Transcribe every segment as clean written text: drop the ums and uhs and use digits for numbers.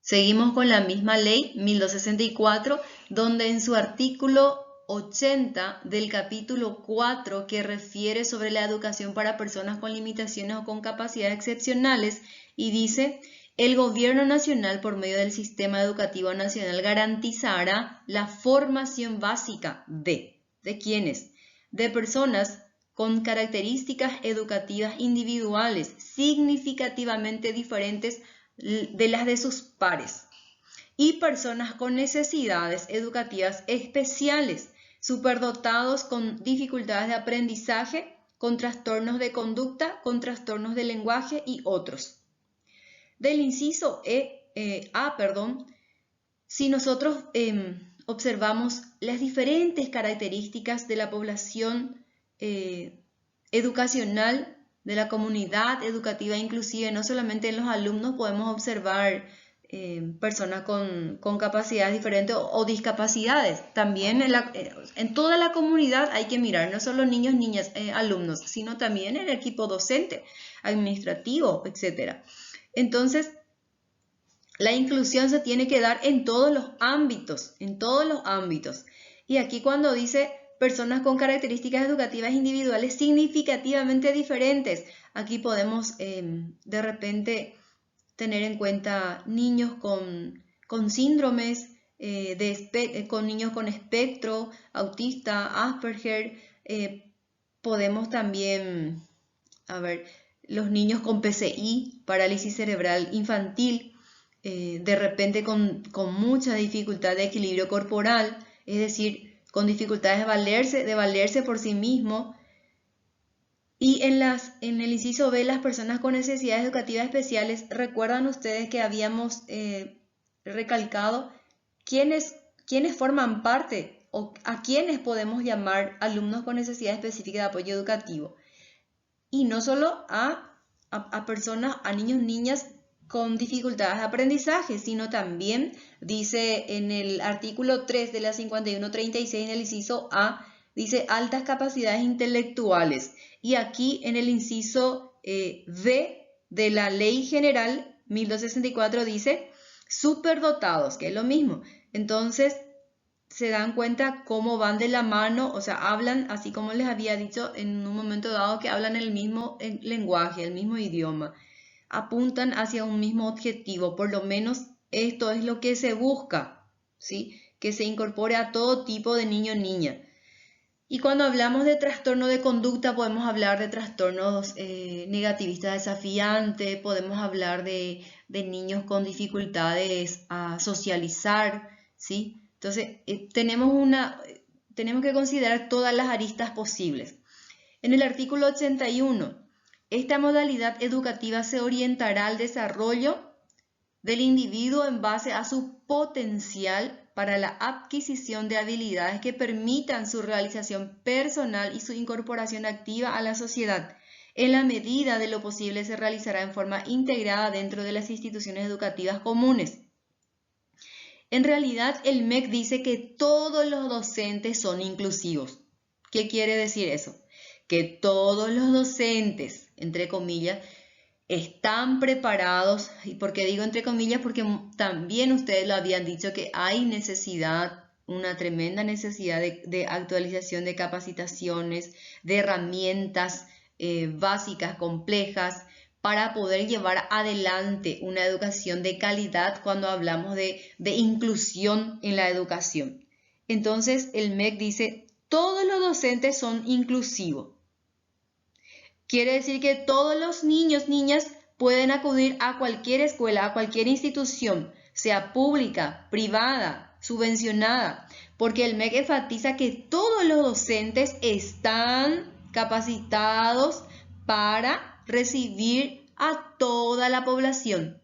Seguimos con la misma ley 1264, donde en su artículo 80 del capítulo 4, que refiere sobre la educación para personas con limitaciones o con capacidades excepcionales, y dice: el Gobierno Nacional, por medio del Sistema Educativo Nacional, garantizará la formación básica ¿de quiénes? De personas con características educativas individuales significativamente diferentes de las de sus pares, y personas con necesidades educativas especiales, superdotados con dificultades de aprendizaje, con trastornos de conducta, con trastornos de lenguaje y otros. Del inciso A, si nosotros observamos las diferentes características de la población educacional, de la comunidad educativa inclusive, no solamente en los alumnos podemos observar personas con capacidades diferentes o discapacidades. También en toda la comunidad hay que mirar, no solo niños, niñas, alumnos, sino también el equipo docente, administrativo, etc. Entonces, la inclusión se tiene que dar en todos los ámbitos, Y aquí cuando dice personas con características educativas individuales significativamente diferentes, aquí podemos de repente tener en cuenta niños con síndromes, con niños con espectro, autista, Asperger. Podemos también, los niños con PCI, parálisis cerebral infantil, de repente con mucha dificultad de equilibrio corporal, es decir, con dificultades de valerse por sí mismo. Y en el inciso B, las personas con necesidades educativas especiales, recuerdan ustedes que habíamos recalcado quiénes forman parte o a quiénes podemos llamar alumnos con necesidad específica de apoyo educativo. Y no solo a personas, a niños, niñas con dificultades de aprendizaje, sino también dice en el artículo 3 de la 5136, en el inciso A, dice altas capacidades intelectuales. Y aquí en el inciso B de la Ley General 1264 dice superdotados, que es lo mismo. Entonces, se dan cuenta cómo van de la mano, o sea, hablan, así como les había dicho en un momento dado, que hablan el mismo lenguaje, el mismo idioma, apuntan hacia un mismo objetivo. Por lo menos esto es lo que se busca, ¿sí? Que se incorpore a todo tipo de niño o niña. Y cuando hablamos de trastorno de conducta, podemos hablar de trastornos negativistas desafiantes, podemos hablar de niños con dificultades a socializar, ¿sí? Entonces, tenemos que considerar todas las aristas posibles. En el artículo 81, esta modalidad educativa se orientará al desarrollo del individuo en base a su potencial para la adquisición de habilidades que permitan su realización personal y su incorporación activa a la sociedad. En la medida de lo posible se realizará en forma integrada dentro de las instituciones educativas comunes. En realidad, el MEC dice que todos los docentes son inclusivos. ¿Qué quiere decir eso? Que todos los docentes, entre comillas, están preparados. ¿Y por qué digo entre comillas? Porque también ustedes lo habían dicho, que hay necesidad, una tremenda necesidad de actualización, de capacitaciones, de herramientas básicas, complejas, para poder llevar adelante una educación de calidad cuando hablamos de inclusión en la educación. Entonces el MEC dice, todos los docentes son inclusivos. Quiere decir que todos los niños, niñas, pueden acudir a cualquier escuela, a cualquier institución, sea pública, privada, subvencionada, porque el MEC enfatiza que todos los docentes están capacitados para recibir a toda la población,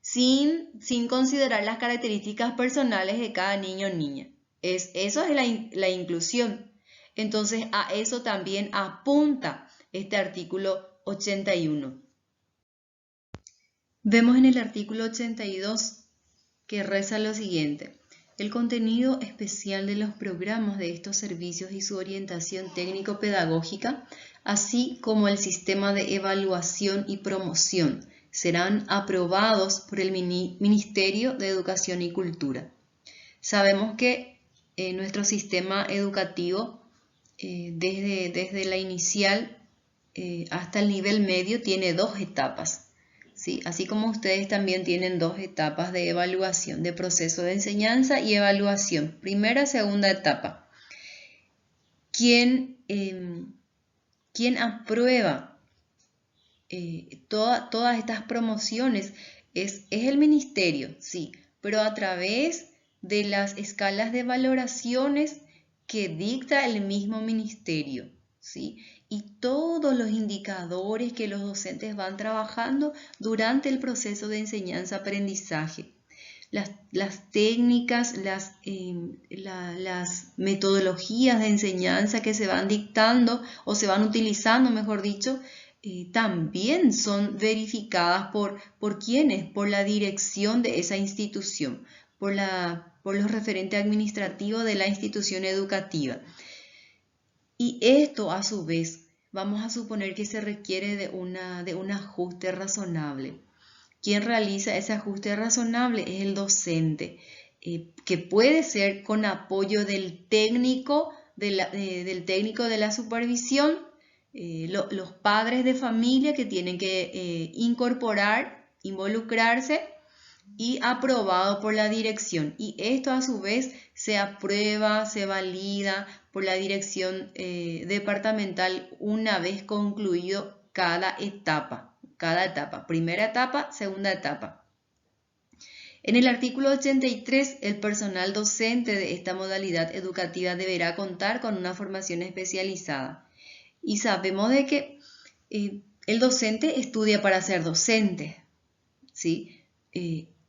sin considerar las características personales de cada niño o niña. Eso es la inclusión. Entonces, a eso también apunta este artículo 81. Vemos en el artículo 82 que reza lo siguiente: el contenido especial de los programas de estos servicios y su orientación técnico-pedagógica, así como el sistema de evaluación y promoción, serán aprobados por el Ministerio de Educación y Cultura. Sabemos que nuestro sistema educativo, desde la inicial hasta el nivel medio, tiene 2 etapas, ¿sí? Así como ustedes también tienen 2 etapas de evaluación, de proceso de enseñanza y evaluación, primera, segunda etapa. ¿Quién aprueba todas estas promociones? Es el ministerio, sí, pero a través de las escalas de valoraciones que dicta el mismo ministerio, ¿sí? Y todos los indicadores que los docentes van trabajando durante el proceso de enseñanza-aprendizaje. Las técnicas, las metodologías de enseñanza que se van dictando o se van utilizando, mejor dicho, también son verificadas ¿por quiénes? Por la dirección de esa institución, por los referentes administrativos de la institución educativa. Y esto, a su vez, vamos a suponer que se requiere de un ajuste razonable. Quien realiza ese ajuste razonable es el docente, que puede ser con apoyo del técnico de la supervisión, los padres de familia que tienen que involucrarse, y aprobado por la dirección. Y esto a su vez se aprueba, se valida por la dirección departamental una vez concluido cada etapa, primera etapa, segunda etapa. En el artículo 83, el personal docente de esta modalidad educativa deberá contar con una formación especializada. Y sabemos de que el docente estudia para ser docente, ¿sí?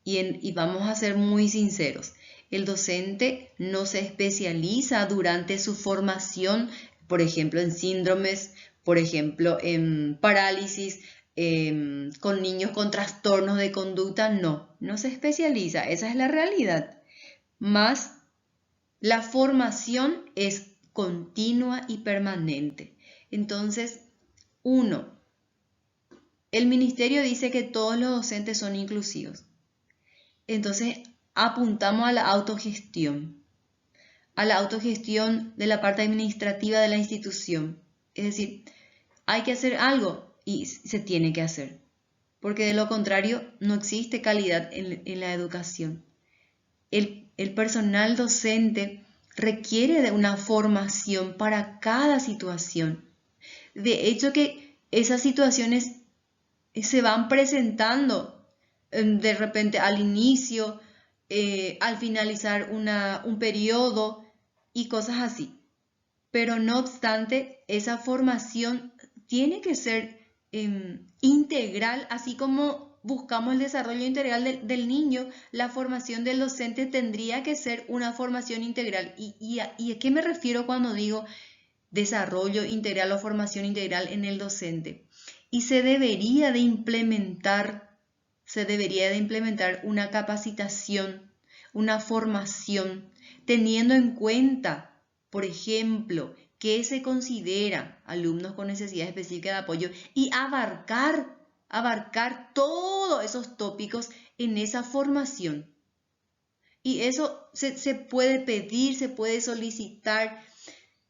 Y vamos a ser muy sinceros, el docente no se especializa durante su formación, por ejemplo, en síndromes, por ejemplo, en parálisis, con niños con trastornos de conducta, no se especializa, esa es la realidad. Más la formación es continua y permanente. Entonces, el ministerio dice que todos los docentes son inclusivos. Entonces, apuntamos a la autogestión de la parte administrativa de la institución. Es decir, hay que hacer algo y se tiene que hacer, porque de lo contrario no existe calidad en la educación. El personal docente requiere de una formación para cada situación. De hecho, que esas situaciones se van presentando de repente al inicio, al finalizar un periodo y cosas así. Pero no obstante, esa formación tiene que ser integral, así como buscamos el desarrollo integral del niño, la formación del docente tendría que ser una formación integral. ¿Y a qué me refiero cuando digo desarrollo integral o formación integral en el docente? Y se debería de implementar una capacitación, una formación, teniendo en cuenta, por ejemplo, qué se considera alumnos con necesidades específicas de apoyo y abarcar todos esos tópicos en esa formación. Y eso se puede pedir, se puede solicitar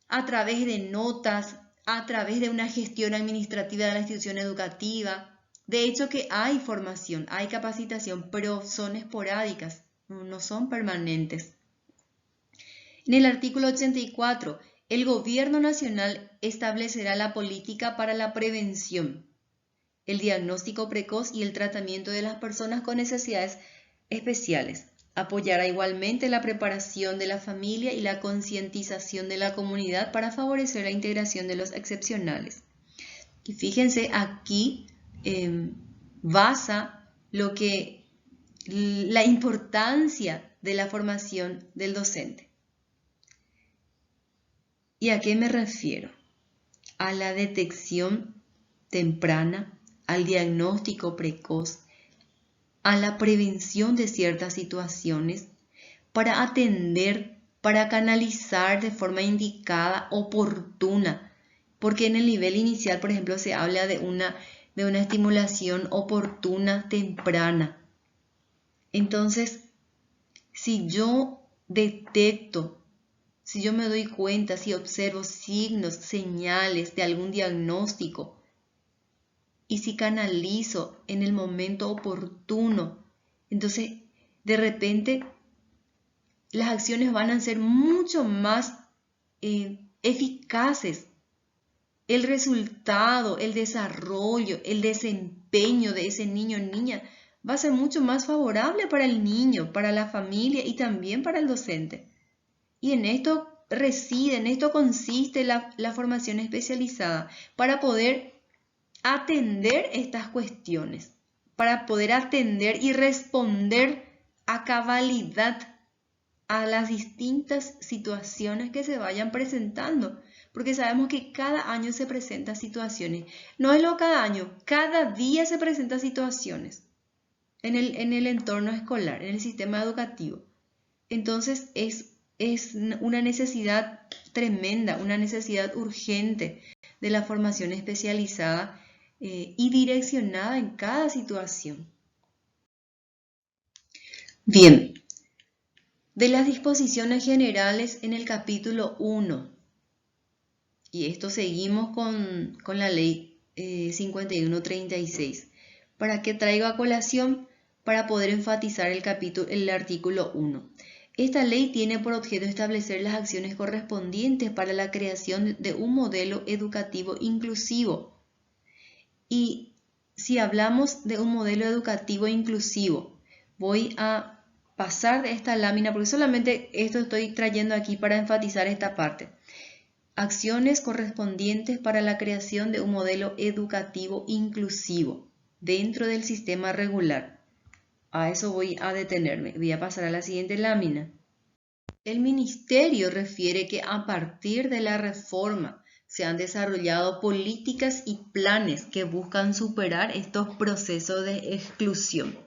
a través de notas, a través de una gestión administrativa de la institución educativa. De hecho que hay formación, hay capacitación, pero son esporádicas, no son permanentes. En el artículo 84, el Gobierno Nacional establecerá la política para la prevención, el diagnóstico precoz y el tratamiento de las personas con necesidades especiales. Apoyará igualmente la preparación de la familia y la concientización de la comunidad para favorecer la integración de los excepcionales. Y fíjense, aquí basa la importancia de la formación del docente. ¿Y a qué me refiero? A la detección temprana, al diagnóstico precoz, a la prevención de ciertas situaciones, para atender, para canalizar de forma indicada, oportuna. Porque en el nivel inicial, por ejemplo, se habla de una de una estimulación oportuna, temprana. Entonces, si yo detecto, si yo me doy cuenta, si observo signos, señales de algún diagnóstico y si canalizo en el momento oportuno, entonces de repente las acciones van a ser mucho más eficaces. El resultado, el desarrollo, el desempeño de ese niño o niña va a ser mucho más favorable para el niño, para la familia y también para el docente. Y en esto reside, en esto consiste la formación especializada, para poder atender estas cuestiones, para poder atender y responder a cabalidad a las distintas situaciones que se vayan presentando, porque sabemos que cada año se presentan situaciones. No es lo cada año, cada día se presentan situaciones en el entorno escolar, en el sistema educativo. Entonces es una necesidad tremenda, una necesidad urgente de la formación especializada y direccionada en cada situación. Bien, de las disposiciones generales en el capítulo 1, y esto seguimos con la ley 5136. ¿Para qué traigo a colación? Para poder enfatizar el artículo 1. Esta ley tiene por objeto establecer las acciones correspondientes para la creación de un modelo educativo inclusivo. Y si hablamos de un modelo educativo inclusivo, voy a pasar de esta lámina, porque solamente esto estoy trayendo aquí para enfatizar esta parte. Acciones correspondientes para la creación de un modelo educativo inclusivo dentro del sistema regular. A eso voy a detenerme. Voy a pasar a la siguiente lámina. El Ministerio refiere que a partir de la reforma se han desarrollado políticas y planes que buscan superar estos procesos de exclusión,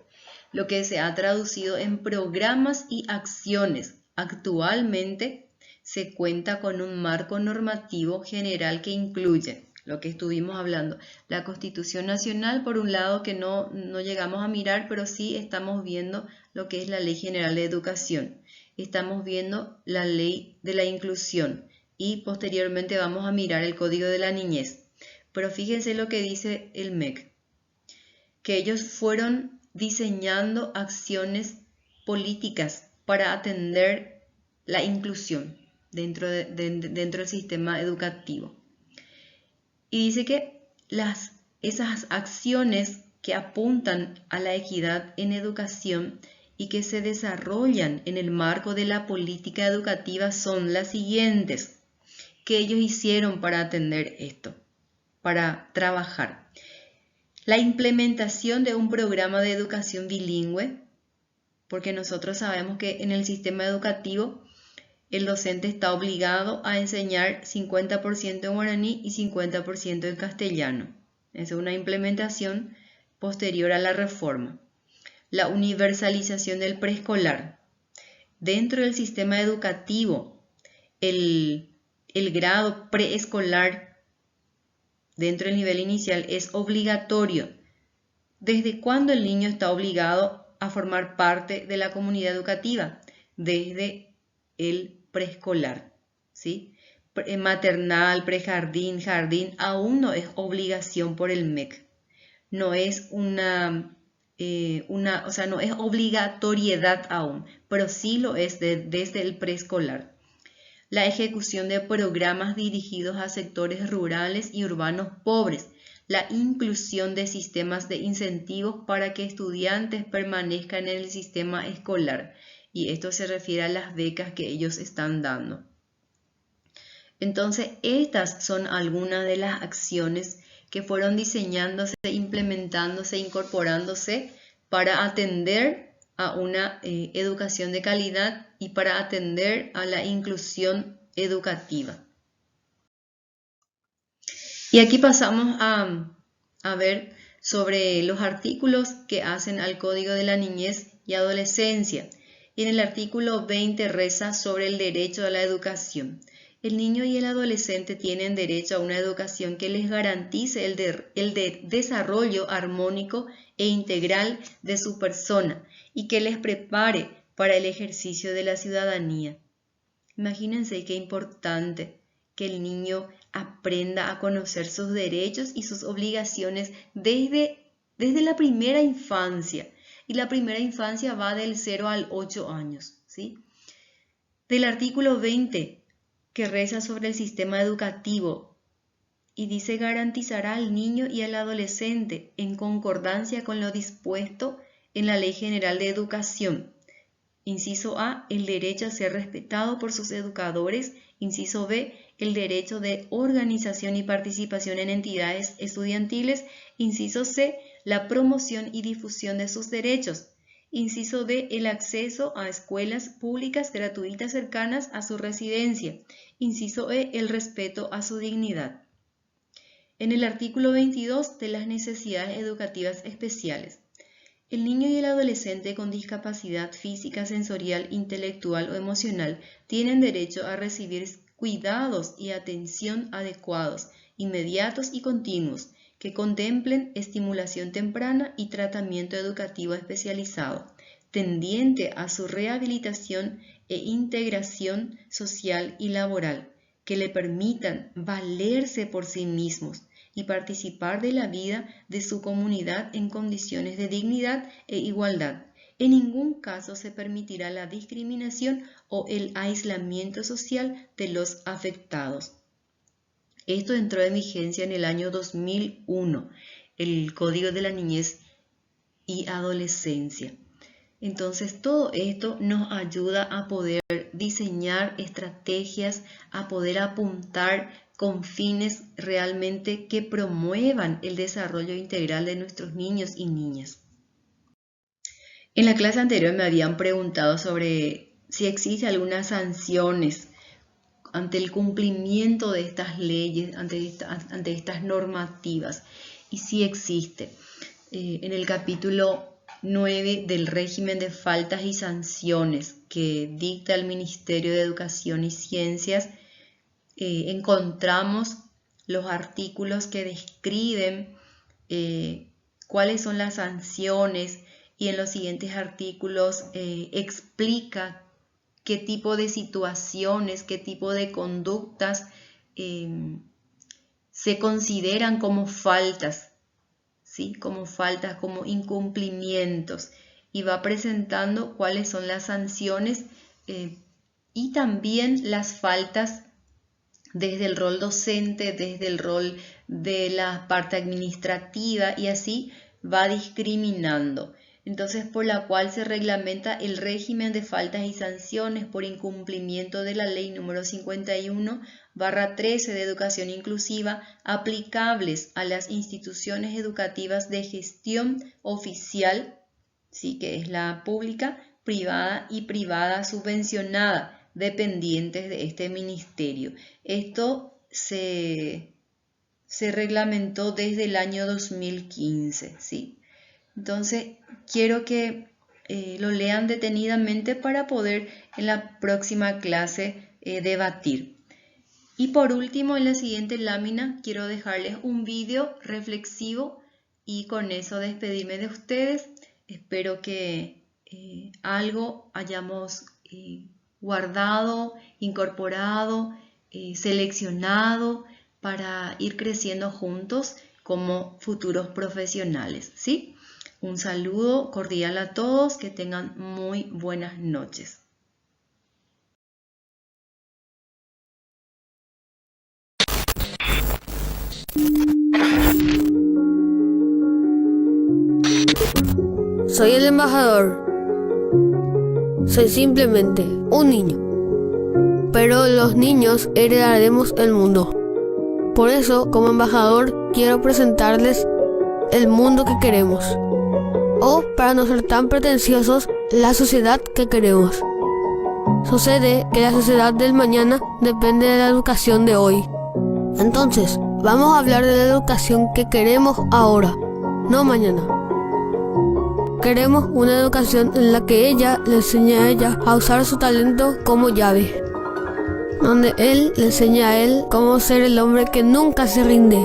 lo que se ha traducido en programas y acciones. Actualmente se cuenta con un marco normativo general que incluye lo que estuvimos hablando, la Constitución Nacional, por un lado, que no llegamos a mirar, pero sí estamos viendo lo que es la Ley General de Educación. Estamos viendo la Ley de la Inclusión y posteriormente vamos a mirar el Código de la Niñez. Pero fíjense lo que dice el MEC, que ellos fueron diseñando acciones políticas para atender la inclusión dentro del sistema educativo. Y dice que esas acciones que apuntan a la equidad en educación y que se desarrollan en el marco de la política educativa son las siguientes, que ellos hicieron para atender esto, para trabajar. La implementación de un programa de educación bilingüe, porque nosotros sabemos que en el sistema educativo el docente está obligado a enseñar 50% en guaraní y 50% en castellano. Esa es una implementación posterior a la reforma. La universalización del preescolar. Dentro del sistema educativo, el grado preescolar dentro del nivel inicial es obligatorio. ¿Desde cuándo el niño está obligado a formar parte de la comunidad educativa? Desde el preescolar, ¿sí? Maternal, prejardín, jardín, aún no es obligación por el MEC. No es no es obligatoriedad aún, pero sí lo es desde el preescolar. La ejecución de programas dirigidos a sectores rurales y urbanos pobres. La inclusión de sistemas de incentivos para que estudiantes permanezcan en el sistema escolar. Y esto se refiere a las becas que ellos están dando. Entonces, estas son algunas de las acciones que fueron diseñándose, implementándose, incorporándose para atender a una educación de calidad y para atender a la inclusión educativa. Y aquí pasamos a ver sobre los artículos que hacen al Código de la Niñez y Adolescencia. Y en el artículo 20 reza sobre el derecho a la educación. El niño y el adolescente tienen derecho a una educación que les garantice el desarrollo armónico e integral de su persona y que les prepare para el ejercicio de la ciudadanía. Imagínense qué importante que el niño aprenda a conocer sus derechos y sus obligaciones desde la primera infancia. Y la primera infancia va del 0 al 8 años, ¿sí? Del artículo 20, que reza sobre el sistema educativo y dice: garantizará al niño y al adolescente en concordancia con lo dispuesto en la Ley General de Educación. Inciso A, el derecho a ser respetado por sus educadores. Inciso B, el derecho de organización y participación en entidades estudiantiles. Inciso C, la promoción y difusión de sus derechos. Inciso D, el acceso a escuelas públicas gratuitas cercanas a su residencia. Inciso E, el respeto a su dignidad. En el artículo 22 de las necesidades educativas especiales. El niño y el adolescente con discapacidad física, sensorial, intelectual o emocional tienen derecho a recibir cuidados y atención adecuados, inmediatos y continuos, que contemplen estimulación temprana y tratamiento educativo especializado, tendiente a su rehabilitación e integración social y laboral, que le permitan valerse por sí mismos y participar de la vida de su comunidad en condiciones de dignidad e igualdad. En ningún caso se permitirá la discriminación o el aislamiento social de los afectados. Esto entró en vigencia en el año 2001, el Código de la Niñez y Adolescencia. Entonces, todo esto nos ayuda a poder diseñar estrategias, a poder apuntar con fines realmente que promuevan el desarrollo integral de nuestros niños y niñas. En la clase anterior me habían preguntado sobre si existen algunas sanciones ante el cumplimiento de estas leyes, ante estas normativas. Y sí existe. En el capítulo 9 del régimen de faltas y sanciones que dicta el Ministerio de Educación y Ciencias, encontramos los artículos que describen cuáles son las sanciones, y en los siguientes artículos explica qué tipo de situaciones, qué tipo de conductas se consideran como faltas, ¿sí? Como faltas, como incumplimientos, y va presentando cuáles son las sanciones y también las faltas desde el rol docente, desde el rol de la parte administrativa, y así va discriminando. Entonces, por la cual se reglamenta el régimen de faltas y sanciones por incumplimiento de la Ley número 51/13 de Educación Inclusiva, aplicables a las instituciones educativas de gestión oficial, sí, que es la pública, privada y privada subvencionada, dependientes de este ministerio. Esto se reglamentó desde el año 2015, ¿sí? Entonces, quiero que lo lean detenidamente para poder en la próxima clase debatir. Y por último, en la siguiente lámina, quiero dejarles un vídeo reflexivo y con eso despedirme de ustedes. Espero que algo hayamos guardado, incorporado, seleccionado para ir creciendo juntos como futuros profesionales, ¿sí? Un saludo cordial a todos, que tengan muy buenas noches. Soy el embajador. Soy simplemente un niño. Pero los niños heredaremos el mundo. Por eso, como embajador, quiero presentarles el mundo que queremos. O, para no ser tan pretenciosos, la sociedad que queremos. Sucede que la sociedad del mañana depende de la educación de hoy. Entonces, vamos a hablar de la educación que queremos ahora, no mañana. Queremos una educación en la que ella le enseñe a ella a usar su talento como llave. donde él le enseña a él cómo ser el hombre que nunca se rinde,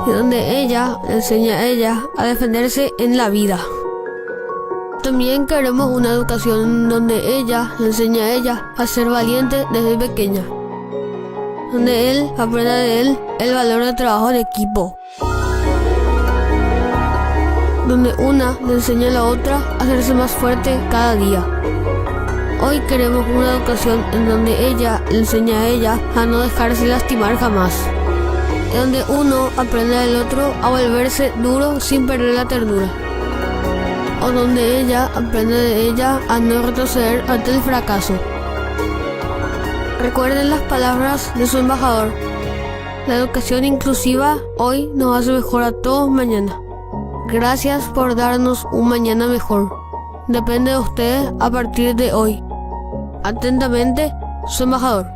y donde ella le enseña a ella a defenderse en la vida. También queremos una educación donde ella le enseña a ella a ser valiente desde pequeña, donde él aprenda de él el valor del trabajo en equipo, donde una le enseña a la otra a hacerse más fuerte cada día. Hoy queremos una educación en donde ella le enseña a ella a no dejarse lastimar jamás, y donde uno aprenda del otro a volverse duro sin perder la ternura, o donde ella aprende de ella a no retroceder ante el fracaso. Recuerden las palabras de su embajador: la educación inclusiva hoy nos hace mejor a todos mañana. Gracias por darnos un mañana mejor. Depende de ustedes a partir de hoy. Atentamente, su embajador.